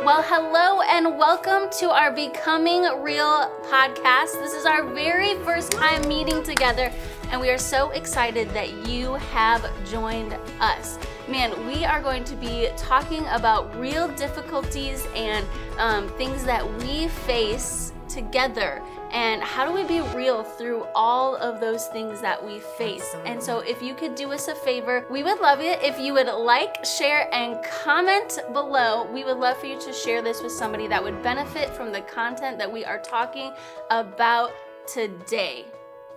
Well, hello and welcome to our Becoming Real podcast. This is our very first time meeting together, and we are so excited that you have joined us. Man, we are going to be talking about real difficulties and things that we face together. And how do we be real through all of those things that we face? Absolutely. And so if you could do us a favor, we would love it if you would like, share, and comment below. We would love for you to share this with somebody that would benefit from the content that we are talking about today.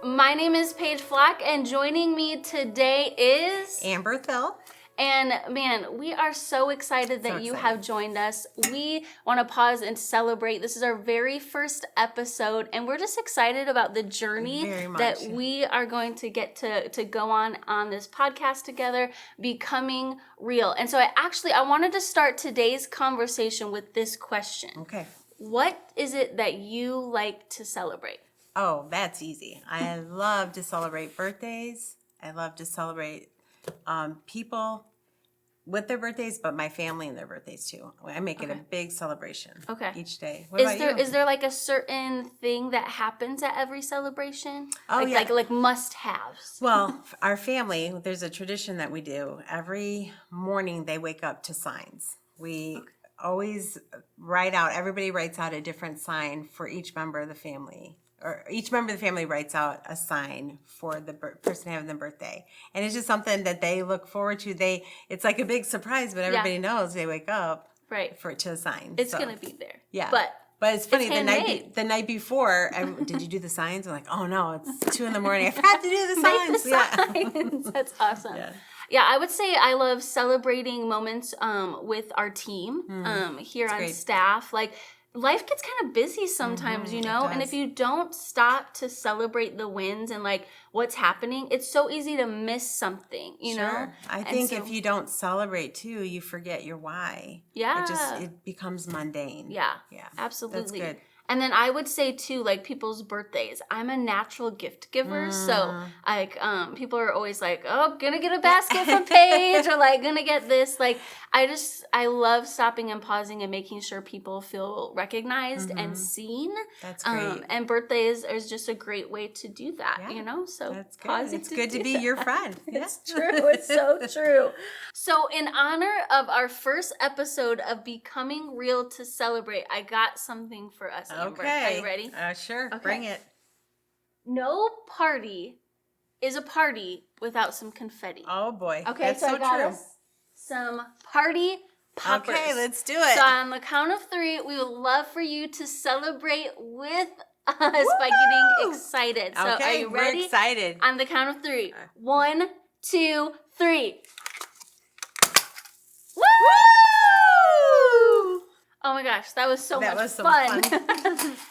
My name is Paige Flock, and joining me today is Ambre, Thill. And man, we are so excited that you have joined us. We want to pause and celebrate. This is our very first episode, and we're just excited about the journey that we are going to get to go on this podcast together, becoming real. And so I wanted to start today's conversation with this question. Okay. What is it that you like to celebrate? Oh, that's easy. I love to celebrate birthdays. I love to celebrate people with their birthdays, but my family and their birthdays too. I make it a big celebration each day. What about you? Is there like a certain thing that happens at every celebration? Oh, like must-haves. Well, our family, there's a tradition that we do. Every morning they wake up to signs. We always everybody writes out a different sign for each member of the family. Or each member of the family writes out a sign for the person having the birthday. And it's just something that they look forward to. It's like a big surprise, but everybody knows they wake up to a sign. It's going to be there. Yeah. But it's funny, the night before, did you do the signs? I'm like, oh no, it's 2 a.m. I forgot to do the signs. Signs. That's awesome. Yeah, I would say I love celebrating moments with our team here on staff. Like, life gets kind of busy sometimes, you know, and if you don't stop to celebrate the wins and like what's happening, it's so easy to miss something, you know? I think if you don't celebrate too, you forget your why. Yeah. It becomes mundane. Yeah. Absolutely. That's good. And then I would say too, like people's birthdays. I'm a natural gift giver, so like people are always like, "Oh, gonna get a basket from Paige," or like, "Gonna get this." Like, I love stopping and pausing and making sure people feel recognized and seen. That's great. And birthdays is just a great way to do that, you know. So that's good. It's good to be your friend. It's true. It's so true. So in honor of our first episode of Becoming Real to Celebrate, I got something for us. Ambre. Okay. Are you ready? Sure. Okay. Bring it. No party is a party without some confetti. Oh boy. Okay, that's so so I got true. us some party poppers. Okay, let's do it. So on the count of 3, we would love for you to celebrate with us by getting excited. So are you ready? We're excited. On the count of 3. 1, 2, 3. Woo! Oh my gosh, that was so much fun.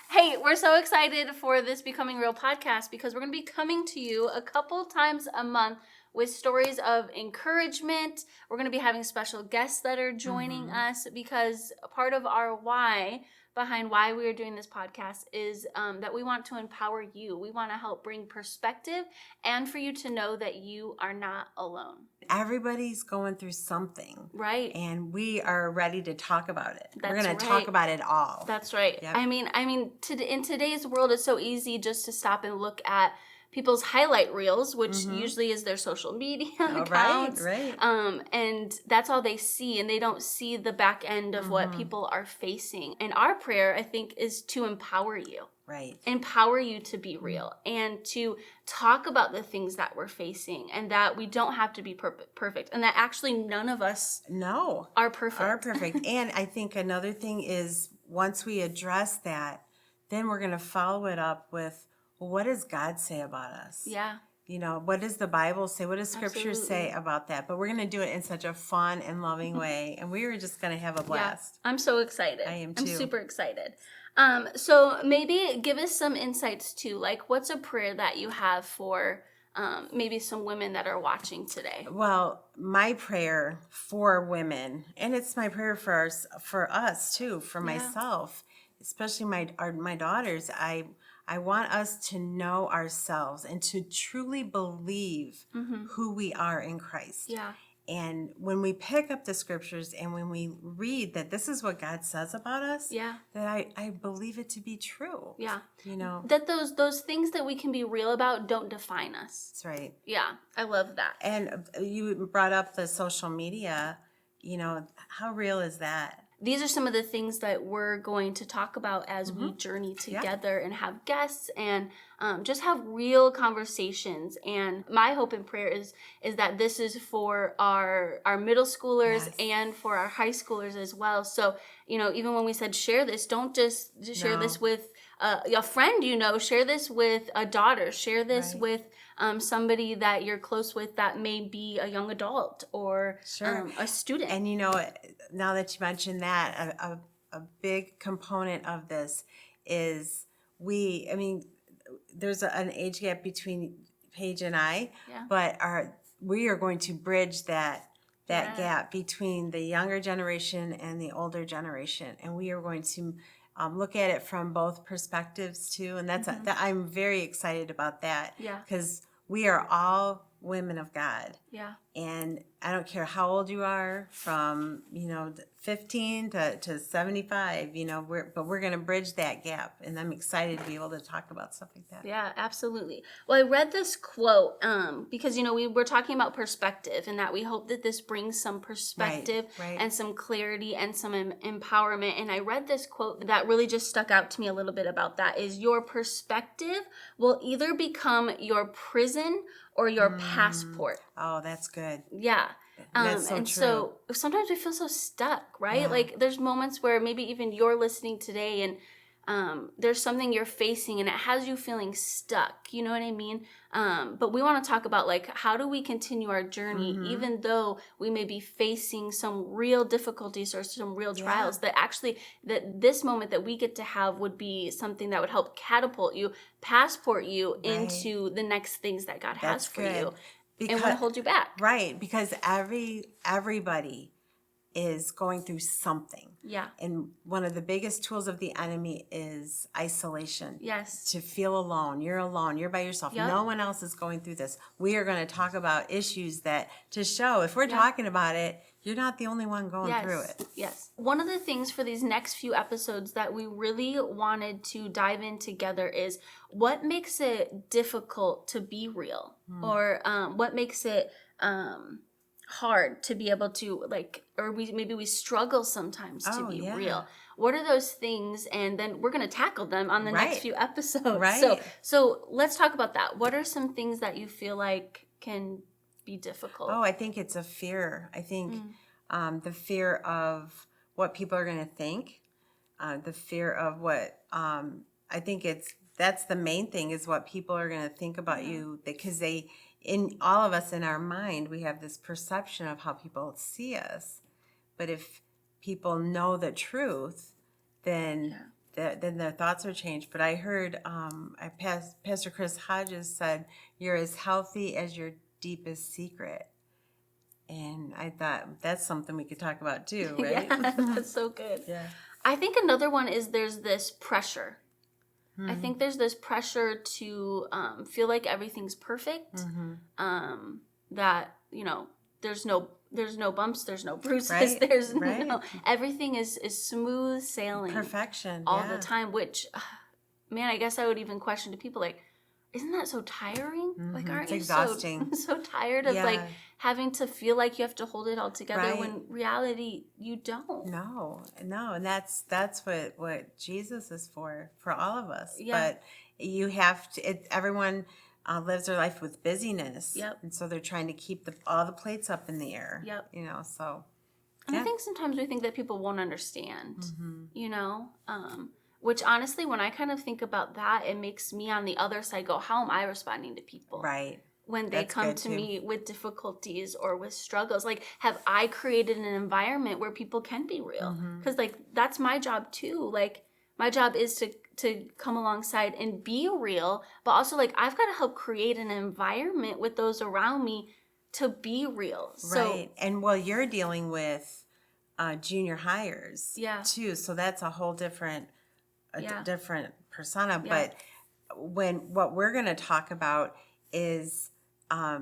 Hey, we're so excited for this Becoming Real podcast because we're going to be coming to you a couple times a month with stories of encouragement. We're going to be having special guests that are joining us because part of our why behind why we are doing this podcast is that we want to empower you. We want to help bring perspective and for you to know that you are not alone. Everybody's going through something. Right. And we are ready to talk about it. That's We're going to talk about it all. That's right. Yep. I mean, in today's world, it's so easy just to stop and look at people's highlight reels, which usually is their social media accounts. Right. And that's all they see, and they don't see the back end of what people are facing. And our prayer, I think, is to empower you. Right. Empower you to be real and to talk about the things that we're facing and that we don't have to be perfect and that actually none of us are perfect. And I think another thing is once we address that, then we're going to follow it up with, well, what does God say about us? Yeah. You know, what does the Bible say? What does Scripture say about that? But we're going to do it in such a fun and loving way. And we are just going to have a blast. Yeah, I'm so excited. I am too. I'm super excited. So maybe give us some insights too. Like, what's a prayer that you have for maybe some women that are watching today? Well, my prayer for women, and it's my prayer for us too, for myself, especially my daughters. I want us to know ourselves and to truly believe who we are in Christ. Yeah. And when we pick up the scriptures and when we read that this is what God says about us, that I believe it to be true. Yeah. You know, that those things that we can be real about don't define us. That's right. Yeah, I love that. And you brought up the social media. You know, how real is that? These are some of the things that we're going to talk about as we journey together and have guests and just have real conversations. And my hope and prayer is that this is for our middle schoolers and for our high schoolers as well. So, you know, even when we said share this, don't just share this with a friend, you know, share this with a daughter, share this with somebody that you're close with that may be a young adult or a student. And, you know, now that you mentioned that, a big component of this is there's an age gap between Paige and I, but we are going to bridge that gap between the younger generation and the older generation. And we are going to look at it from both perspectives too. And that's I'm very excited about that. Yeah. Because we are all women of God. Yeah. And I don't care how old you are, from, 15 to 75, but we're going to bridge that gap. And I'm excited to be able to talk about stuff like that. Yeah, absolutely. Well, I read this quote because, we were talking about perspective and that we hope that this brings some perspective and some clarity and some empowerment. And I read this quote that really just stuck out to me a little bit about that is your perspective will either become your prison or your passport. Oh, that's good. Yeah. That's so true. So sometimes we feel so stuck, right? Yeah. Like there's moments where maybe even you're listening today and there's something you're facing and it has you feeling stuck. You know what I mean? But we want to talk about like how do we continue our journey even though we may be facing some real difficulties or some real trials that actually that this moment that we get to have would be something that would help catapult you, passport you into the next things that God has for you. And want to hold you back. Right, because everybody is going through something. Yeah. And one of the biggest tools of the enemy is isolation. Yes. To feel alone. You're alone. You're by yourself. Yep. No one else is going through this. We are going to talk about issues that to show if we're talking about it, you're not the only one going through it. Yes. One of the things for these next few episodes that we really wanted to dive in together is what makes it difficult to be real or what makes it hard to be able to or maybe we struggle sometimes to be real. What are those things? And then we're going to tackle them on the next few episodes. Right. So let's talk about that. What are some things that you feel like can be difficult? Oh, I think it's a fear. I think the fear of what people are going to think, the fear of what I think that's the main thing is what people are going to think about you, because in all of us in our mind, we have this perception of how people see us. But if people know the truth, then their thoughts are changed. But I heard Pastor Chris Hodges said, "You're as healthy as your deepest secret." And I thought that's something we could talk about too, right? Yeah, that's so good. Yeah. I think another one is there's this pressure. I think there's this pressure to feel like everything's perfect. That there's no bumps, there's no bruises, there's no everything is smooth sailing, perfection all the time. Which, man, I guess I would even question to people like, isn't that so tiring? Like, aren't you exhausting. so tired of like having to feel like you have to hold it all together when reality you don't? No, and that's what Jesus is for all of us. Yeah. But you have to. Everyone lives their life with busyness. Yep. And so they're trying to keep all the plates up in the air. Yep. So. And I think sometimes we think that people won't understand. Which honestly, when I kind of think about that, it makes me on the other side go, how am I responding to people? Right. When they come to me with difficulties or with struggles, like, have I created an environment where people can be real? Because that's my job too. Like, my job is to come alongside and be real, but also I've got to help create an environment with those around me to be real. Right. And you're dealing with junior hires too. So that's a whole different different persona. But what we're going to talk about is a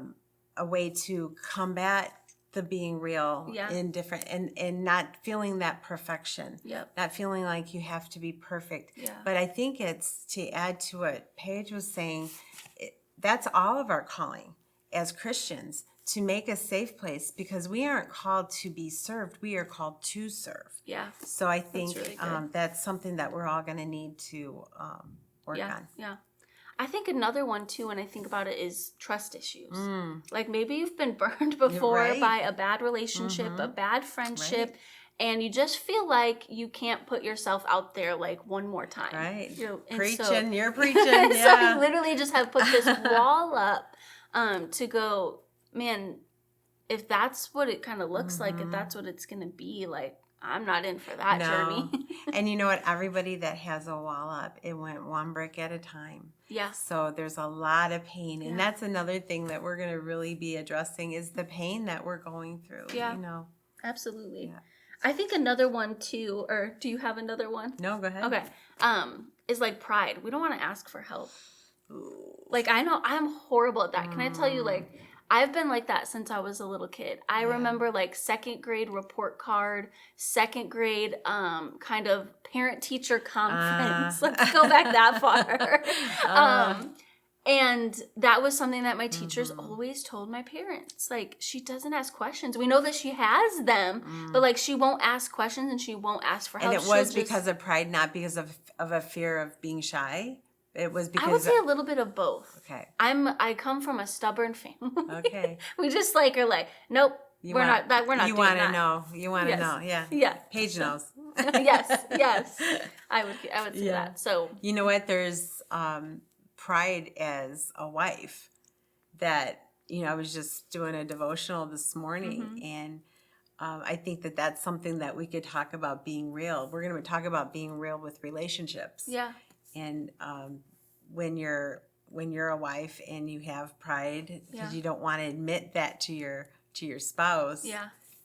way to combat the being real in different and not feeling that perfection. Not feeling like you have to be perfect. But I think it's to add to what Paige was saying, that's all of our calling as Christians, to make a safe place, because we aren't called to be served, we are called to serve. So I think that's, really that's something that we're all going to need to work on. I think another one too, when I think about it, is trust issues. Like maybe you've been burned before by a bad relationship, a bad friendship, and you just feel like you can't put yourself out there like one more time. You're preaching. You're preaching. So I literally just have put this wall up to go, man, if that's what it kind of looks like, if that's what it's going to be, like, I'm not in for that journey. And you know what? Everybody that has a wall up, it went one brick at a time. So there's a lot of pain. And that's another thing that we're going to really be addressing, is the pain that we're going through. You know? Absolutely. I think another one too, or do you have another one? No, go ahead. Okay. Is like pride. We don't want to ask for help. Like, I know I'm horrible at that. Can I tell you, like, I've been like that since I was a little kid. I remember like 2nd grade report card, 2nd grade kind of parent-teacher conference. Let's go back that far. And that was something that my teachers always told my parents. Like, she doesn't ask questions. We know that she has them, but like, she won't ask questions and she won't ask for help. And it was because of pride, not because of a fear of being shy? It was because I would say a little bit of both. Okay. I come from a stubborn family. Okay. We just like are like, nope, we're not doing that. You want to know. You want to know. Yeah. Paige knows. Yes. I would say that. So, you know what? There's pride as a wife that, you know, I was just doing a devotional this morning, and I think that that's something that we could talk about, being real. We're going to talk about being real with relationships. And when you're a wife and you have pride because you don't want to admit that to your spouse,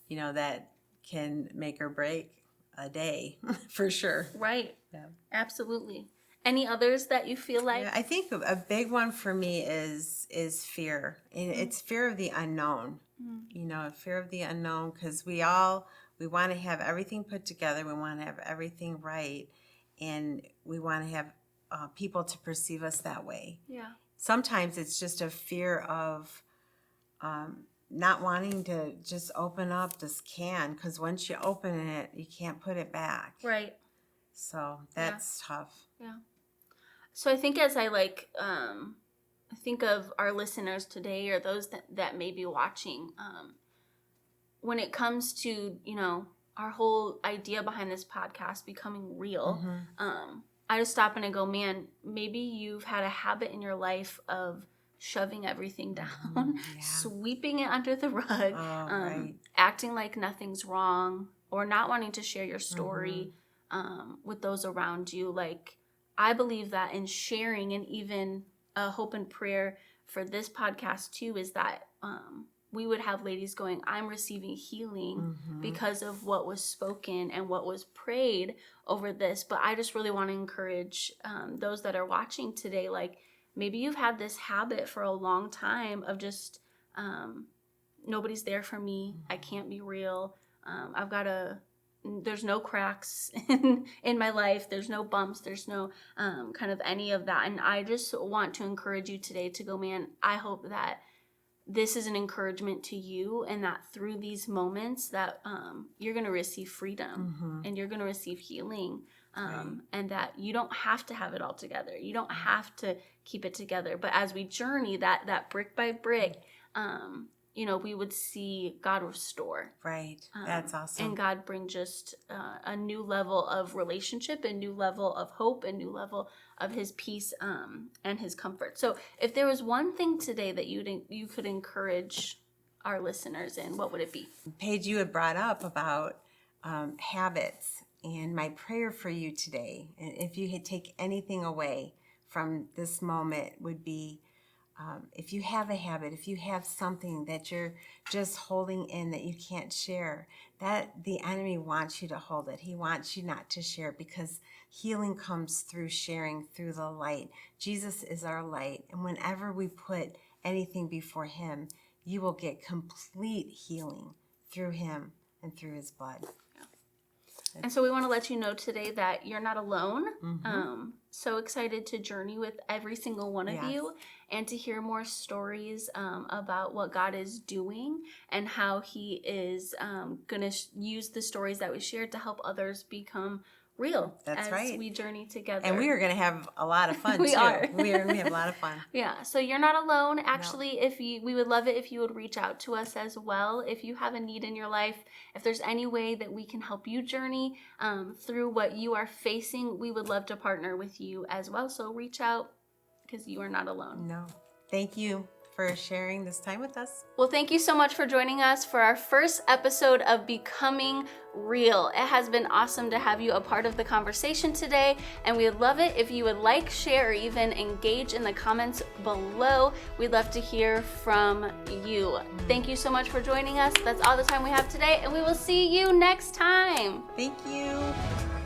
you know, that can make or break a day for sure. Right. Absolutely. Any others that you feel like? I think a big one for me is fear. And it's fear of the unknown. You know, fear of the unknown, because we want to have everything put together. We want to have everything right. And we want to have people to perceive us that way. Sometimes it's just a fear of not wanting to just open up this can, because once you open it, you can't put it back. Right. So that's tough. So I think as I think of our listeners today, or those that may be watching, when it comes to, you know, our whole idea behind this podcast becoming real, I just stop and I go, man, maybe you've had a habit in your life of shoving everything down, sweeping it under the rug, acting like nothing's wrong, or not wanting to share your story with those around you. Like, I believe that in sharing, and even a hope and prayer for this podcast too, is that we would have ladies going, I'm receiving healing because of what was spoken and what was prayed over this. But I just really want to encourage those that are watching today, like, maybe you've had this habit for a long time of just, nobody's there for me. I can't be real. There's no cracks in my life. There's no bumps. There's no kind of any of that. And I just want to encourage you today to go, man, I hope that this is an encouragement to you, and that through these moments that you're going to receive freedom and you're going to receive healing, and that you don't have to have it all together. You don't have to keep it together. But as we journey that brick by brick, you know, we would see God restore. Right. That's awesome. And God bring just a new level of relationship, a new level of hope, a new level of his peace and his comfort. So if there was one thing today that you could encourage our listeners in, what would it be? Paige, you had brought up about habits, and my prayer for you today, and if you could take anything away from this moment, would be, if you have a habit, if you have something that you're just holding in that you can't share, that the enemy wants you to hold it. He wants you not to share, because healing comes through sharing, through the light. Jesus is our light. And whenever we put anything before him, you will get complete healing through him and through his blood. And so we want to let you know today that you're not alone. So excited to journey with every single one of you and to hear more stories about what God is doing and how he is going to use the stories that we shared to help others become real. That's as right. we journey together. And we are going to have a lot of fun, We too. are. We are going to have a lot of fun. Yeah, so you're not alone. Actually, we would love it if you would reach out to us as well. If you have a need in your life, if there's any way that we can help you journey through what you are facing, we would love to partner with you as well. So reach out because you are not alone. No. Thank you for sharing this time with us. Well, thank you so much for joining us for our first episode of Becoming Real. It has been awesome to have you a part of the conversation today, and we'd love it if you would like, share, or even engage in the comments below. We'd love to hear from you. Thank you so much for joining us. That's all the time we have today, and we will see you next time. Thank you.